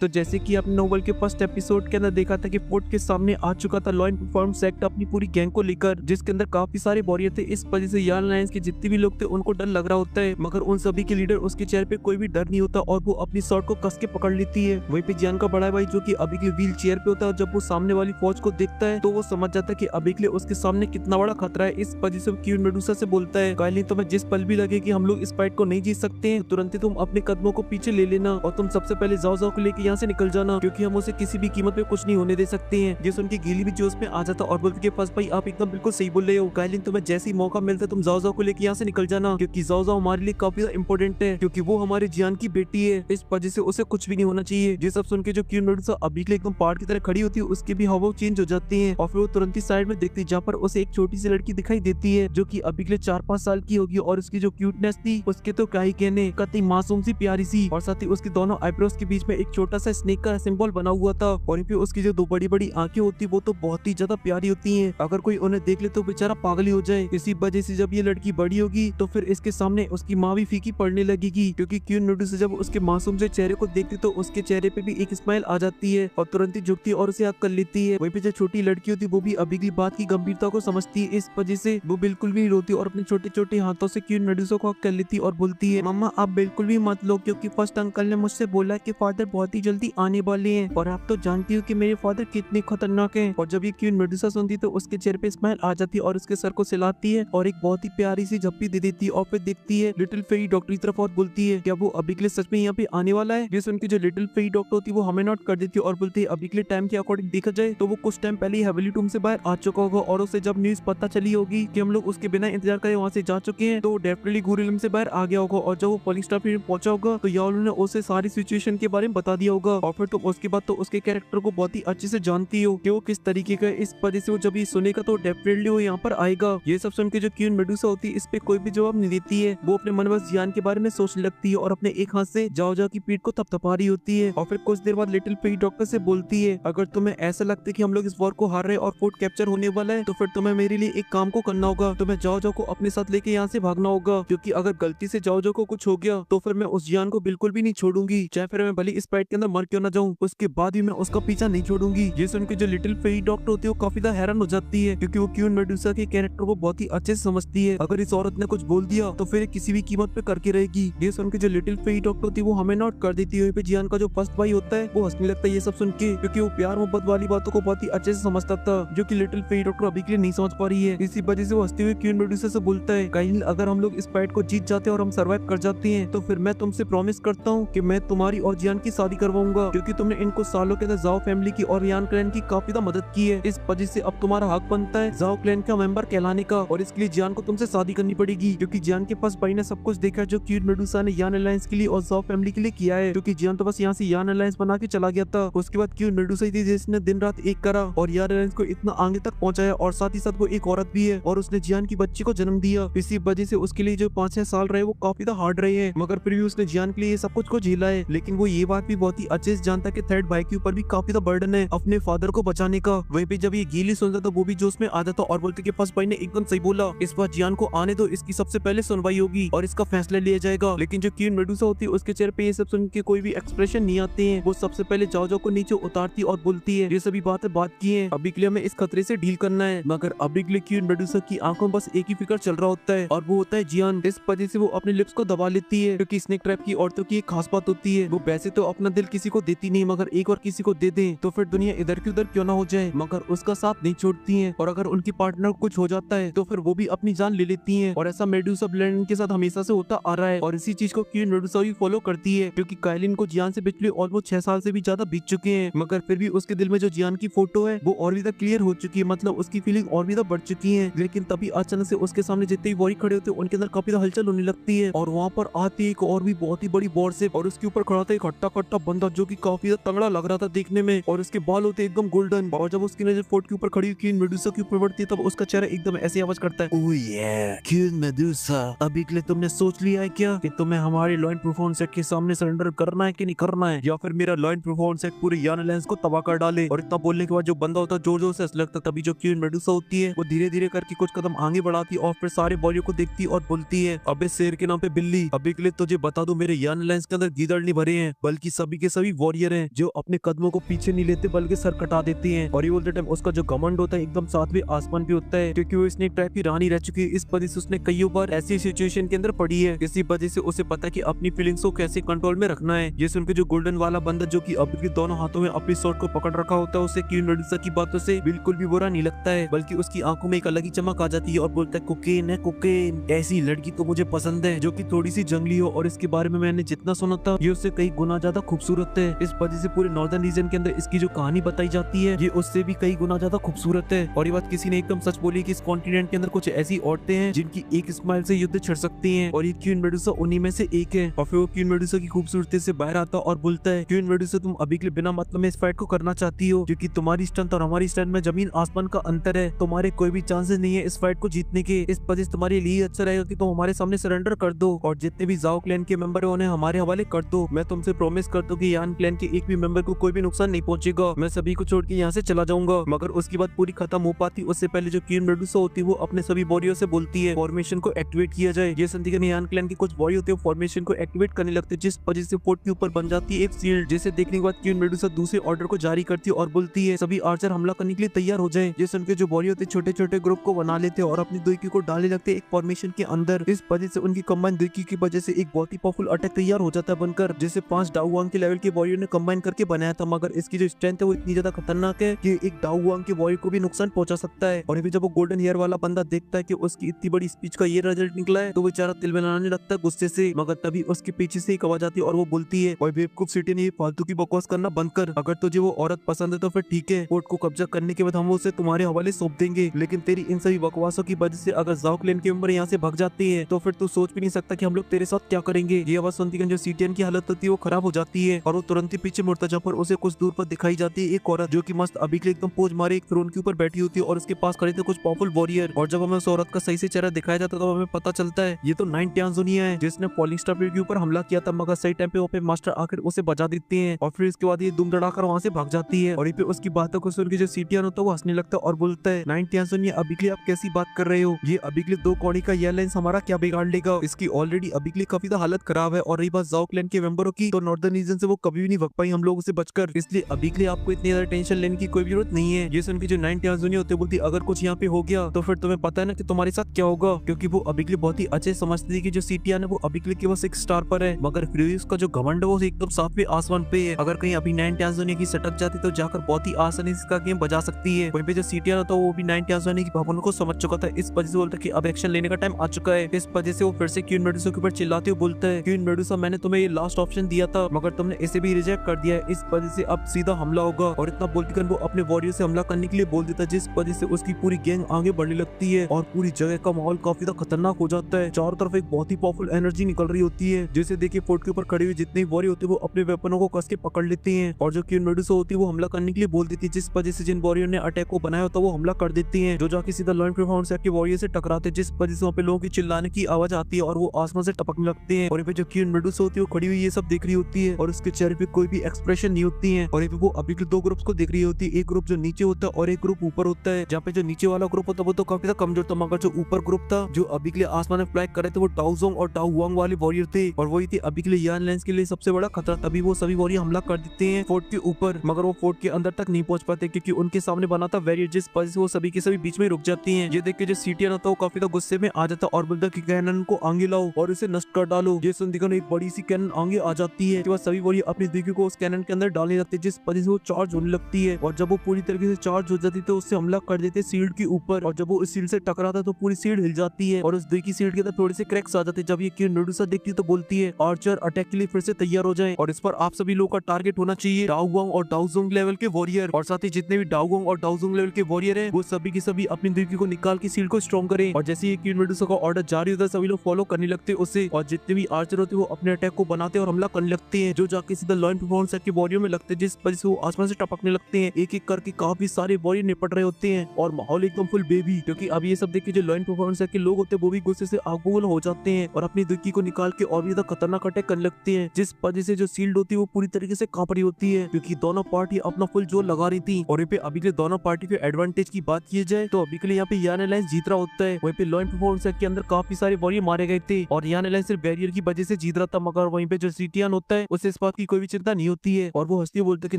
तो जैसे कि आपने नोवेल के फर्स्ट एपिसोड के अंदर देखा था कि फोर्ट के सामने आ चुका था लॉ एंड परफॉर्मेंस एक्ट अपनी पूरी गैंग को लेकर, जिसके अंदर काफी सारे वॉरियर थे। इस वजह से यार्न अलायंस के जितने भी लोग थे उनको डर लग रहा होता है, मगर उन सभी के लीडर उसके चेहरे पे कोई भी डर नहीं होता और वो अपनी शॉट को कस के पकड़ लेती है। वहीं पे जियान का बड़ा भाई जो कि अभी के व्हील चेयर पे होता है, जब वो सामने वाली फौज को देखता है तो वो समझ जाता है कि अभी के लिए उसके सामने कितना बड़ा खतरा है। इस वजह से क्वीन मेडुसा से बोलता है, काइलिन तुम्हें जिस पल भी लगे कि हम लोग इस फाइट को नहीं जीत सकते हैं, तुरंत ही तुम अपने कदमों को पीछे ले लेना और तुम सबसे पहले जाओ जाओ को लेके यहाँ से निकल जाना, क्योंकि हम उसे किसी भी कीमत पे कुछ नहीं होने दे सकते हैं। ये सुन के गीली भी जोश में आ जाता और बोलती कि फर्स्ट भाई आप एकदम बिल्कुल सही बोल रहे हो, काइलिन तुम्हें जैसे ही मौका मिलता है तुम जाओ जाओ को लेके यहाँ से निकल जाना, क्योंकि जाओ जाओ हमारे लिए काफी इंपॉर्टेंट है, क्योंकि वो हमारे जियान की बेटी है। इस वजह से उसे कुछ भी नहीं होना चाहिए। ये सब सुन के जो क्वीन मेडुसा अभी के लिए एकदम पहाड़ की तरह खड़ी होती है, उसकी भी हवा चेंज हो जाती है और फिर वो तुरंत ही साइड में देखती है जहाँ पर उसे एक छोटी सी लड़की दिखाई देती है जो कि अभी के लिए 4-5 साल की होगी और उसकी जो क्यूटनेस थी उसके तो क्या ही कहने, कतई मासूम सी प्यारी सी, और साथ ही उसकी दोनों आईब्रोज के बीच में एक छोटा सा स्नेक का सिंबल बना हुआ था और फिर उसकी जो दो बड़ी बड़ी आंखें होती वो तो बहुत ही ज्यादा प्यारी होती हैं। अगर कोई उन्हें देख ले तो बेचारा पागल ही हो जाए। इसी वजह से जब ये लड़की बड़ी होगी तो फिर इसके सामने उसकी माँ भी फीकी पड़ने लगेगी, क्योंकि क्वीन मेडुसा जब उसके मासूम से चेहरे को देखती तो उसके चेहरे पे भी एक स्माइल आ जाती है और तुरंत ही झुकती और उसे हक कर लेती है। वहीं पे जो छोटी लड़की होती है वो भी अभी की बात की गंभीरता को समझती है, इस वजह से वो बिल्कुल भी नहीं रोती और अपने छोटे छोटे हाथों से क्वीन मेडुसा को हक कर लेती और बोलती है, मम्मा आप बिल्कुल भी मत लो, क्योंकि फर्स्ट अंकल ने मुझसे बोला कि फादर बहुत ही जल्दी आने वाले हैं और आप तो जानती हो कि मेरे फादर कितने खतरनाक हैं। और जब ये क्वीन मेडुसा सुनती तो उसके चेहरे पे स्माइल आ जाती है और उसके सर को सिलाती है और एक बहुत ही प्यारी सी झप्पी दे देती है और फिर देखती है लिटिल फेरी डॉक्टर की तरफ और बोलती है, क्या वो अभी के लिए सच में यहाँ पे आने वाला है। ये सुन के जो लिटिल फेरी डॉक्टर होती है वो हमें नोट कर देती है और बोलती है अभी के लिए टाइम के अकॉर्डिंग देखा जाए तो वो कुछ टाइम पहले ही हवेली टूम से बाहर आ चुका होगा और उसे जब न्यूज पता चली होगी कि हम लोग उसके बिना इंतजार करे वहाँ से जा चुके हैं तो डेफिनेटली गुरिलम से बाहर आ गया होगा और जब वो पुलिस स्टेशन पहुंचा होगा तो यार ने उसे सारी सिचुएशन के बारे में बता दिया होगा और फिर तुम उसके बाद तो उसके कैरेक्टर को बहुत ही अच्छे से जानती हो कि वो किस तरीके का है। इस वजह से वो जब ये सुनेगा तो डेफिनेटली वो यहाँ पर आएगा। ये सब सुन के जो क्वीन मेडुसा होती है इस पे कोई भी जवाब नहीं देती है, वो अपने मन बस जियान के बारे में सोचने लगती है और अपने एक हाथ से जाओ जाओ की पीठ को थपथपा रही होती है और फिर कुछ देर बाद लिटिल फेरी डॉक्टर से बोलती है, अगर तुम्हें ऐसा लगता है कि हम लोग इस वॉर को हार रहे और फोर्ट कैप्चर होने वाला है तो फिर तुम्हें मेरे लिए एक काम को करना होगा, तुम्हें जाओ जाओ को अपने साथ लेके यहाँ से भागना होगा, क्योंकि अगर गलती से जाओ जाओ को कुछ हो गया तो फिर मैं उस जियान को बिल्कुल भी नहीं छोड़ूंगी, चाहे फिर मैं भले इस फाइट के अंदर मर क्यों ना जाऊं, उसके बाद भी मैं उसका पीछा नहीं छोड़ूंगी। ये सुन के जो लिटिल फेरी डॉक्टर होती है वो काफी ज्यादा हैरान हो जाती है, क्योंकि वो क्वीन मेडुसा के कैरेक्टर को बहुत ही अच्छे से समझती है। अगर इस औरत ने कुछ बोल दिया तो फिर किसी भी कीमत पे करके रहेगी। ये सुन के जो लिटिल फेरी डॉक्टर होती है वो हमें नोट कर देती है। जियान का जो फर्स्ट भाई होता है वो हंसने लगता है ये सब सुन के, क्योंकि वो प्यार मोहब्बत वाली बातों को बहुत ही अच्छे से समझता था जो कि लिटिल फेरी डॉक्टर अभी के लिए नहीं समझ पा रही है। इसी वजह से वो हंसते हुए क्वीन मेडुसा से बोलता है, काइलिन अगर हम लोग इस फाइट को जीत जाते हैं और हम सर्वाइव कर जाते हैं तो फिर मैं तुमसे प्रॉमिस करता हूँ कि मैं तुम्हारी और जियान की शादी करवाऊंगा, क्योंकि तुमने इन कुछ सालों के अंदर जाओ फैमिली की और यान क्लैन की काफी ज्यादा मदद की है। इस वजह से अब तुम्हारा हक बनता है जाओ क्लैन का मेंबर कहलाने का और इसके लिए जियान को तुमसे शादी करनी पड़ेगी, क्योंकि जियान के पास भाई ने सब कुछ देखा जो क्वीन मेडुसा ने यान अलायंस के लिए और जाओ फैमिली के लिए किया है, क्योंकि जियान तो बस यहाँ से यान अलायंस बना के चला गया था। उसके बाद क्वीन मेडुसा ही थी जिसने दिन रात एक करा और यान अलायंस को इतना आगे तक पहुंचाया और साथ ही साथ वो एक औरत भी है और उसने जियान की बच्ची को जन्म दिया। इसी वजह से उसके लिए जो 5-6 साल रहे वो काफी ज्यादा हार्ड रहे हैं, मगर फिर भी उसने जियान के लिए सब कुछ को झेला है। लेकिन वो ये बात भी बहुत ही अच्छे से जानता है कि थर्ड भाई के ऊपर भी काफी ज्यादा बर्डन है अपने फादर को बचाने का। वहीं पे जब ये गीली सुनता तो वो भी जोश में आ जाता और बोलते कि फर्स्ट भाई ने एकदम सही बोला, इस बार जियान को आने दो, इसकी सबसे पहले सुनवाई होगी और इसका फैसला लिया जाएगा। लेकिन जो क्वीन मेडुसा होती है उसके चेहरे पे ये सब सुन के कोई भी एक्सप्रेशन नहीं आते हैं। वो सबसे पहले जाओ जाओ को नीचे उतारती और बोलती है, ये सभी बातें बात की है, अभी के लिए हमें इस खतरे से डील करना है। मगर अभी के लिए क्वीन मेडुसा की आंखों में बस एक ही फिक्र चल रहा होता है और वो होता है जियान। इस वजह से वो अपने लिप्स को दबा लेती है, क्योंकि स्नेक ट्रैप की औरतों की एक खास बात होती है, वो वैसे तो अपना दिल किसी को देती नहीं, मगर एक बार किसी को दे दे तो फिर दुनिया इधर की उधर क्यों ना हो जाए मगर उसका साथ नहीं छोड़ती है, और अगर उनकी पार्टनर को कुछ हो जाता है तो फिर वो भी अपनी जान ले लेती है। और ऐसा मेडुसा ब्लेंड के साथ हमेशा से होता आ रहा है और इसी चीज को क्वीन मेडुसा भी फॉलो करती है, क्योंकि काइलिन को जियान से पिछले ऑलमोस्ट 6 साल से भी ज्यादा बीत चुके हैं, मगर फिर भी उसके दिल में जो जियान की फोटो है वो और भी ज्यादा क्लियर हो चुकी है, मतलब उसकी फीलिंग और भी ज्यादा बढ़ चुकी है। लेकिन तभी अचानक से उसके सामने जितने भी वॉरी खड़े होते हैं उनके अंदर काफी ज्यादा हलचल होने लगती है और वहाँ पर आती एक और भी बहुत ही बड़ी वॉरशिप और उसके ऊपर खड़ा था एक हट्टा कट्टा बंदा जो की काफी ज्यादा तगड़ा लग रहा था देखने में, और उसके बाल होते एकदम गोल्डन, और जब उसकी नजर फोर्ट के ऊपर खड़ी क्वीन मेडुसा के ऊपर पड़ती है तब उसका चेहरा एकदम ऐसे आवाज करता है, ओह ये क्वीन मेडुसा, अभी के लिए तुमने सोच लिया है क्या कि तुम्हें हमारे लॉ एंड परफॉर्मेंस एक्ट के सामने सरेंडर करना है कि नहीं करना है, या फिर मेरा लॉ एंड परफॉर्मेंस एक्ट पूरे यान अलायंस को तबाह कर डाले। और इतना बोलने के बाद जो बंदा होता है जोर जोर से हंसने लगता, तभी जो क्वीन मेडुसा होती है वो धीरे धीरे करके कुछ कदम आगे बढ़ाती और फिर सारे बॉलियों को देखती और बोलती है, अबे शेर के नाम पे बिल्ली, अभी के लिए तुझे बता दूं मेरे यान अलायंस के अंदर गीदड़ नहीं भरे हैं बल्कि सभी के सभी वॉरियर हैं जो अपने कदमों को पीछे नहीं लेते बल्कि सर कटा देते हैं। और ये बोलते टाइम उसका जो घमंड होता है एकदम सातवें आसमान पे होता है, क्योंकि वो स्नेक टाइप की रानी रह चुकी है। इस वजह से उसने कई बार ऐसी सिचुएशन के अंदर पड़ी है, इसी वजह से उसे पता है कि अपनी फीलिंग्स को कैसे कंट्रोल में रखना है। ये सुनकर जो गोल्डन वाला बंदा जो कि अभी भी दोनों हाथों में अपनी शॉट को पकड़ रखा होता है, उसे क्वीन मेडुसा की बातों से बिल्कुल भी बुरा नहीं लगता है, बल्कि उसकी आंखों में एक अलग ही चमक आ जाती है और बोलता है कोकेन है कोकेन, ऐसी लड़की तो मुझे पसंद है जो कि थोड़ी सी जंगली हो और इसके बारे में मैंने जितना सुना था ये उससे कई गुना ज्यादा खूबसूरत है। इस वजह से पूरे नॉर्दर्न रीजन के अंदर इसकी जो कहानी बताई जाती है ये उससे भी कई गुना ज्यादा खूबसूरत है। और ये बात किसी ने एकदम सच बोली कि इस कॉन्टिनेंट के अंदर कुछ ऐसी औरतें हैं जिनकी एक स्माइल से युद्ध छिड़ सकती हैं, और ये क्वीन मेडुसा उन्हीं में से एक है। और फिर वो क्वीन मेडुसा की खूबसूरती से बाहर आता और बोलता है क्वीन मेडुसा तुम अभी के लिए बिना मतलब में इस फाइट को करना चाहती हो, क्योंकि तुम्हारी स्ट्रेंथ और हमारी स्ट्रेंथ में जमीन आसमान का अंतर है, तुम्हारे कोई भी चांसेस नहीं है इस फाइट को जीतने के। इस वजह से तुम्हारे लिए अच्छा रहेगा कि तुम हमारे सामने सरेंडर कर दो और जितने भी जाओ क्लैन के मेंबर है उन्हें हमारे हवाले कर दो। मैं तुमसे प्रॉमिस करता हूँ कि यान क्लैन के एक भी मेंबर को कोई भी नुकसान नहीं पहुंचेगा, मैं सभी को छोड़ के यहाँ से चला जाऊंगा। मगर उसकी बात पूरी खत्म हो पाती उससे पहले जो क्वीन मेडुसा होती है वो अपने सभी वॉरियर से बोलती है फॉर्मेशन को एक्टिवेट किया जाए। ये सुनती है यान क्लैन के कुछ वॉरियर होते हैं फॉर्मेशन को एक्टिवेट करने लगते हैं, जिस वजह से फोर्ट के ऊपर बन जाती है एक शील्ड, जिसे देखने के बाद क्वीन मेडुसा दूसरे ऑर्डर को जारी करती है और बोलती है सभी आर्चर हमला करने के लिए तैयार हो जाए। ये सुनकर जो वॉरियर होते छोटे छोटे ग्रुप को बना लेते हैं और अपनी दुर्की को डालने लगते हैं एक फॉर्मेशन के अंदर। इस वजह से उनकी कंबाइन दुर्की की वजह से एक बहुत ही पावरफुल अटैक तैयार हो जाता है बनकर, जिसे 5 डाउवांग के लेवल के वॉरियर ने कंबाइन करके बनाया था। मगर इसकी जो स्ट्रेंथ है वो इतनी ज्यादा खतरनाक है कि एक डाउवांग के वॉरियर को भी नुकसान पहुंचा सकता है। और फिर जब वो गोल्डन हेयर वाला बंदा देखता है कि उसकी इतनी बड़ी स्पीच का ये रिजल्ट निकला है तो बेचारा तिल बनाने लगता है गुस्से से। मगर तभी उसके पीछे से एक आवाज आती है और वो बोलती है ओए बेवकूफ सिटी ने फालतू की बकवास करना बंद कर, अगर तुझे वो औरत पसंद है तो फिर ठीक है, फोर्ट को कब्जा करने के बाद हम उसे तुम्हारे हवाले सौंप देंगे, लेकिन तेरी इन सभी बकवासों की वजह से अगर जाओ क्लैन के मेंबर यहाँ से भाग जाते हैं तो फिर तू सोच भी नहीं सकता कि हम लोग तेरे साथ क्या करेंगे। ये आवाज सुनती है जो सीटियन की हालत होती है वो खराब हो जाती है और वो तुरंत ही पीछे मुड़ता जहाँ पर उसे कुछ दूर पर दिखाई जाती है एक औरत जो कि मस्त अभी के लिए एकदम पोज मारे एक थ्रोन के ऊपर बैठी होती है और उसके पास खड़े थे कुछ पावरफुल वॉरियर। और जब हमें उस औरत का सही से चेहरा दिखाया जाता है तो हमें पता चलता है ये तो 9 टांजोनिया है जिसने पॉलिस्टर पेड़ के ऊपर हमला किया था, मगर सही टाइम पे वहाँ मास्टर आकर उसे बचा देते हैं और फिर इसके बाद ये दुम दड़ाकर वहाँ से भाग जाती है। और ये पे उसकी बातों को सुन के जो सीटियन होता है वो हंसने लगता है और बोलता है 9 टांजोनिया अभी के लिए आप कैसी बात कर रहे हो, ये अभी के लिए 2 कौड़ी का एयरलाइंस हमारा क्या बिगाड़ लेगा, इसकी ऑलरेडी अभी के लिए काफी हालत खराब है। और रही बात जाओ क्लैन के मेंबरों की तो नॉर्दर्न रीजन से वो कभी भी नहीं भग पाई हम लोगों से बचकर, इसलिए अभी के लिए आपको इतनी ज्यादा टेंशन लेने की कोई भी जरूरत नहीं है। ये सुन के जो 9 टांजोनिया होते बोलती अगर कुछ यहाँ पे हो गया तो फिर तुम्हें पता है ना कि तुम्हारे साथ क्या होगा, क्योंकि वो अभी के लिए बहुत ही अच्छे समझती थी कि जो सीटियन है वो अभी के लिए केवल 6 स्टार पर है, मगर फिर भी उसका जो घमंड है वो एकदम सातवें आसमान पे है। अगर कहीं अभी 9 टांजोनिया की सटक जाती तो जाकर बहुत ही आसानी से इसका गेम बजा सकती है। वहीं पे जो सीटियन होता है वो भी 9 टांजोनिया की भावनाओं को समझ चुका था, इस वजह से बोलता है कि अब एक्शन लेने का टाइम आ चुका है। इस वजह से वो फिर से क्वीन मेडुसा के ऊपर चिल्लाते हुए बोलता है क्वीन मेडुसा मैंने तुम्हें ये लास्ट ऑप्शन दिया था मगर तुमने इसे भी रिजेक्ट कर दिया है, इस वजह से अब सीधा हमला होगा। और इतना बोलकर वो अपने वॉरियर से हमला करने के लिए बोल देता है, जिस वजह से उसकी पूरी गैंग आगे बढ़ने लगती है और पूरी जगह का माहौल काफी ज्यादा खतरनाक हो जाता है। चारों तरफ एक बहुत ही पावरफुल एनर्जी निकल रही होती है, जिसे देखिए फोर्ट के ऊपर खड़े हुए जितने वॉरियर होते हैं वो अपने वेपनों को कस के पकड़ लेते हैं और जो क्वीन मेडुसा होती है वो हमला करने के लिए बोल देती है, जिस वजह से जिन वॉरियर ने अटैक को बनाया होता है वो हमला कर देती है, जो जाके सीधा लॉइन प्रोफाउंड से के वॉरियर से टकराते हैं, जिस वजह से वहाँ पे लोगों की चिल्लाने की आवाज आती है और वो आसमान से टपकने लगते हैं। और यहाँ पे जो क्वीन मेडुसा होती है वो खड़ी हुई ये सब देख रही होती है और उसके चेहरे पे कोई भी एक्सप्रेशन नहीं होती है। और यहाँ पे वो अभी के 2 ग्रुप्स को देख रही होती है, एक ग्रुप जो नीचे होता है और एक ग्रुप ऊपर होता है। जहाँ पे जो नीचे वाला ग्रुप होता है वो तो काफी ज्यादा कमजोर था, मगर जो ऊपर ग्रुप था जो अभी के लिए आसमान में फ्लाई कर रहे थे वो टाओजोंग और टाओवांग वाले वॉरियर थे और वही थे अभी के लिए यान लाइंस के लिए सबसे बड़ा खतरा। तभी वो सभी वॉरियर हमला कर देते हैं फोर्ट के ऊपर, मगर वो फोर्ट के अंदर तक नहीं पहुंच पाते क्योंकि उनके सामने बना था बैरियर, जिस वजह से वो सभी के सभी बीच में रुक जाती हैं। ये देख के जो सीटियन होता है वो काफी ज्यादा गुस्से में आ जाता और बोलता कि कैनन को आगे लाओ और इसे नष्ट कर डालो। ये सुन देखो एक बड़ी सी कैनन आगे आ जाती है, सभी वॉरियर अपनी दिग्गी को उस कैनन के अंदर डालने लगते हैं, जिस वजह से वो चार्ज होने लगती है और जब वो पूरी तरीके से चार्ज हो जाती है तो उससे हमला कर देते सील्ड के ऊपर और जब वो इस सील्ड से टकराता है तो पूरी सील्ड हिल जाती है और उस दिग्गी सील्ड के अंदर थोड़े से क्रैक्स आ जाते हैं। जब ये क्वीन मेडुसा देखती है तो बोलती है आर्चर अटैक के लिए फिर से तैयार हो जाएं और इस पर आप सभी लोगों का टारगेट होना चाहिए डाओवांग और टाओजोंग लेवल के वॉरियर, और साथ ही जितने भी डाओवांग और टाओजोंग लेवल के वॉरियर हैं वो सभी के सभी अपनी दिग्गी को निकाल के सील्ड को स्ट्रॉन्ग करें। और जैसे ये क्वीन मेडुसा का ऑर्डर जारी होता है सभी लोग फॉलो करने लगते हैं उसे और जितने भी आर्चर होते हैं वो अपने अटैक को बनाते और हमला करने लगते हैं, जो जाके सीधा लॉइन परफॉर्मेंस सेट के वॉरियर में लगते हैं, जिस वजह से वो आसमान से टपकने लगते हैं। एक एक करके काफी सारे वॉरियर निपट रहे होते हैं और माहौल एकदम फुल बेबी, क्योंकि अब ये सब देख के जो लॉइन परफॉर्मेंस सेट के लोग होते हैं वो भी गुस्से से आग बबूल हो जाते हैं और अपनी दिग्गी को निकाल के और भी ज्यादा खतरनाक अटैक करने लगते हैं, जिस वजह से जो सील्ड होती है वो पूरी तरीके से कांप रही होती है क्योंकि दोनों पार्टी अपना फुल जोर लगा रही थी। और यहाँ पे अभी के दोनों पार्टी के एडवांटेज की बात की जाए तो अभी के लिए यहाँ पे यान अलायंस जीत रहा होता है। वहीं पे लॉइन परफॉर्मेंस सेट के अंदर काफी सारे वॉरियर मारे गए थे और यान अलायंस सिर्फ बैरियर की वजह से जीत रहा था, मगर वहीं पे जो सीटियन होता है उसे इस बात की कोई भी चिंता नहीं होती है और वो हंसते बोलते कि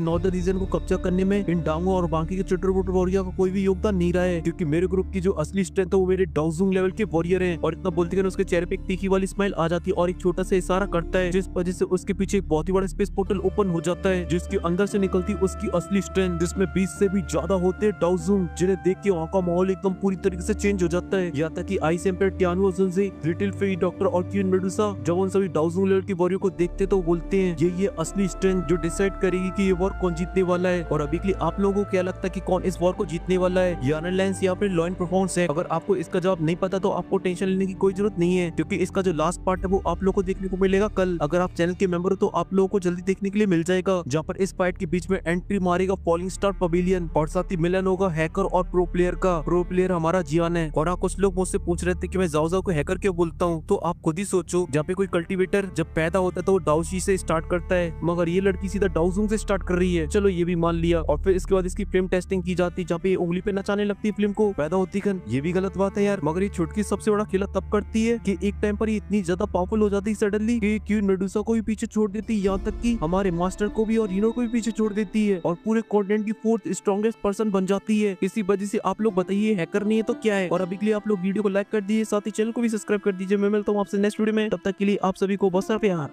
नॉर्दर्न रीजन को कब्जा करने में इन डांगो और बाकी के चुटर वॉरियर का कोई भी योगदान नहीं रहा है, क्योंकि मेरे ग्रुप की जो असली स्ट्रेंथ है वो मेरे डाउजुंग लेवल के वॉरियर हैं। और इतना बोलते उसके चेहरे पे एक तीखी वाली स्माइल आ जाती है और एक छोटा सा इशारा करता है, जिस वजह से उसके पीछे एक बहुत ही बड़ा स्पेस पोर्टल ओपन हो जाता है, जिसके अंदर से निकलती उसकी असली स्ट्रेंथ, जिसमें 20 से भी ज्यादा होते हैं डाउजुंग, जिन्हें देख के वहाँ का माहौल एकदम पूरी तरीके से चेंज हो जाता है। यहाँ तक कि आइस एम्पायर टियानो जुनसे, लिटिल फेई, डॉक्टर और क्वीन मेडुसा जब उन सभी डाउजुंग लेवल के वॉरियर को देखते तो बोलते हैं ये असली स्ट्रेंथ जो डिसाइड करेगी कि ये वॉर कौन जीतने वाला है। और अभी के लिए आप लोगों को क्या लगता है कि कौन इस वॉर को जीतने वाला है, ये अनलायंस या फिर लॉ एंड परफॉर्मेंस है? अगर आपको इसका जवाब नहीं पता तो आपको टेंशन लेने की कोई जरूरत नहीं है, क्योंकि इसका जो लास्ट पार्ट है वो आप लोगों को देखने को मिलेगा कल। अगर आप चैनल के मेंबर हो तो आप लोगों को जल्दी देखने के लिए मिल जाएगा, जहाँ पर इस फाइट के बीच में एंट्री मारेगा फॉलिंग स्टार पवेलियन और साथ ही मिलन होगा हैकर और प्रो प्लेयर का। प्रो प्लेयर हमारा जियान है। और कुछ लोग मुझसे पूछ रहे थे कि मैं जाओ को हैकर क्यों बोलता हूँ, तो आप खुद ही सोचो, जहाँ पे कोई कल्टीवेटर जब पैदा होता है तो वो डाउशी से स्टार्ट करता है, मगर ये लड़की सीधा डाउजुंग से स्टार्ट कर रही है। चलो ये भी मान लिया। और फिर इसके बाद इसकी फिल्म टेस्टिंग की जाती है, जहाँ पे उंगली पे नचाने लगती है फिल्म को पैदा होती है। ये भी गलत बात है यार, मगर ये छुटकी सबसे बड़ा खेला तब करती है कि एक टाइम पर ये इतनी ज्यादा पावरफुल हो जाती है सडनली कि क्वीन मेडुसा को भी पीछे छोड़ देती है, यहाँ तक कि हमारे मास्टर को भी और हीरो को भी पीछे छोड़ देती है और पूरे कॉन्टिनेंट की 4th स्ट्रॉन्गेस्ट पर्सन बन जाती है। इसी वजह से आप लोग बताइए हैकर नहीं है तो क्या है। और अभी के लिए आप लोग वीडियो को लाइक कर दीजिए, साथ ही चैनल को भी सब्सक्राइब कर दीजिए। मैं मिलता हूँ आपसे नेक्स्ट वीडियो में, तब तक के लिए आप सभी को बहुत सारा प्यार।